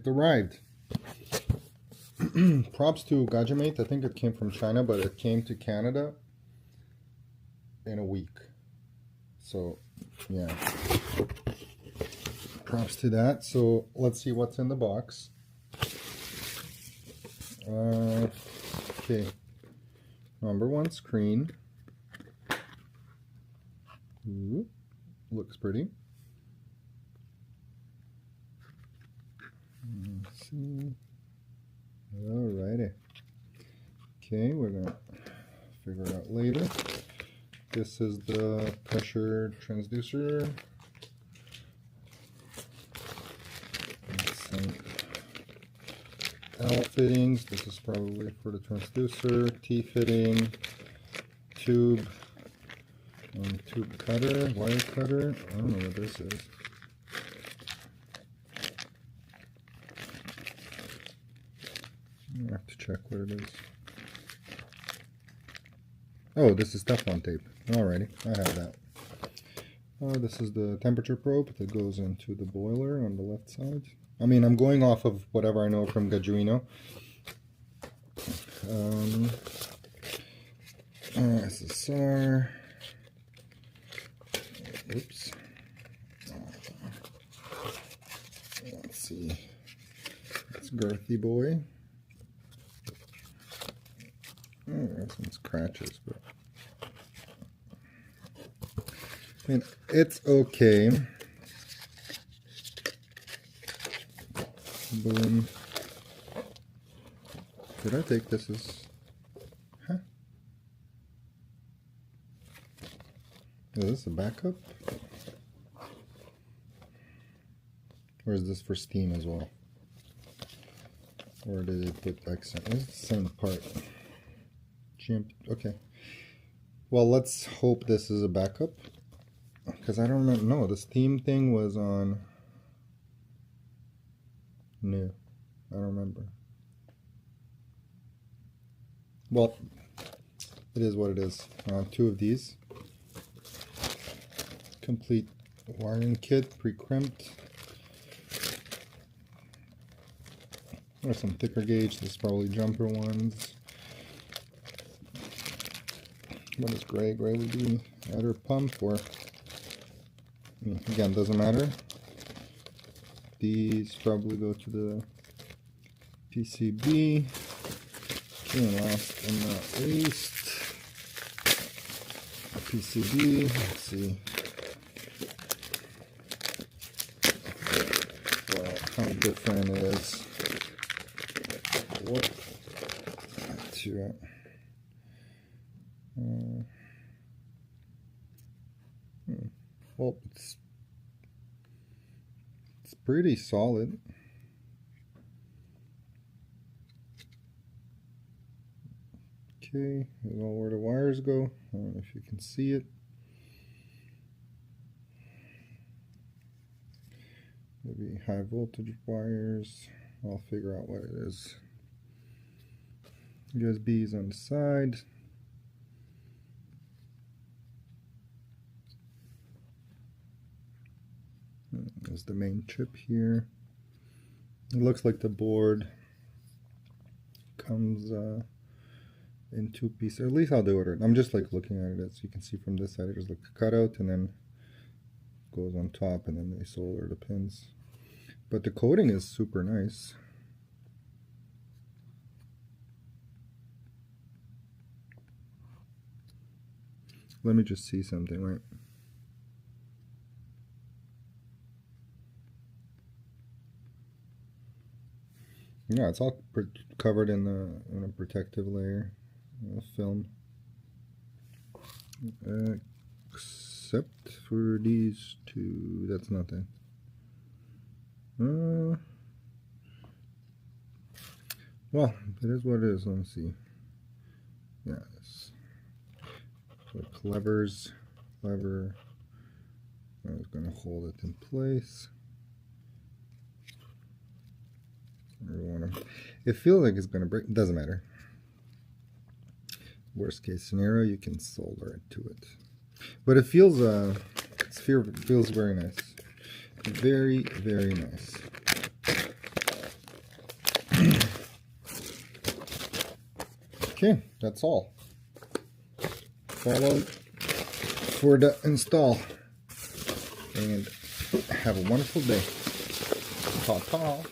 it arrived. Props to GAGGIMATE. I think it came from China, but it came to Canada in a week. So, yeah. Props to that. So, let's see what's in the box. Okay. Number one screen. Ooh, looks pretty. Let's see. Alrighty. Okay, we're gonna figure it out later. This is the pressure transducer. Some L fittings. This is probably for the transducer. T fitting. Tube. Tube cutter. Wire cutter. I don't know what this is. I have to check what it is. Oh, this is Teflon tape. Alrighty, I have that. This is the temperature probe that goes into the boiler on the left side. I mean, I'm going off of whatever I know from Gaggiano. SSR. Oops. Let's see. It's girthy boy. Oh, there's some scratches, but I mean, it's okay. Boom. Did I take this as... Huh? Is this a backup? Or is this for steam as well? Or did it put accent? It's the same part. Okay. Well, let's hope this is a backup. Because I don't remember. No, the steam thing was on... New. I don't remember. Well, it is what it is. Two of these. Complete wiring kit, pre-crimped. There's some thicker gauge. This is probably jumper ones. What is gray? Gray would be either pump or... Again, doesn't matter. These probably go to the PCB. Okay, last but not least, PCB. Let's see. Well, how different it is. What? To well, it's pretty solid. Okay, I don't know where the wires go. I don't know if you can see it. Maybe high voltage wires. I'll figure out what it is. USBs on the side. There's the main chip here. It looks like the board comes in two pieces. At least how they ordered. I'm just like looking at it. As you can see from this side, there's like a cutout and then goes on top, and then they solder the pins. But the coating is super nice. Let me just see something, right? Yeah, it's all covered in a protective layer of film. Except for these two, that's nothing. Well, it is what it is. Let me see. Yes. So levers, lever. I was going to hold it in place. It feels like it's going to break. It doesn't matter. Worst case scenario, you can solder it to it. But it feels very nice. Very, very nice. Okay, that's all. Follow for the install. And have a wonderful day. Ta-ta.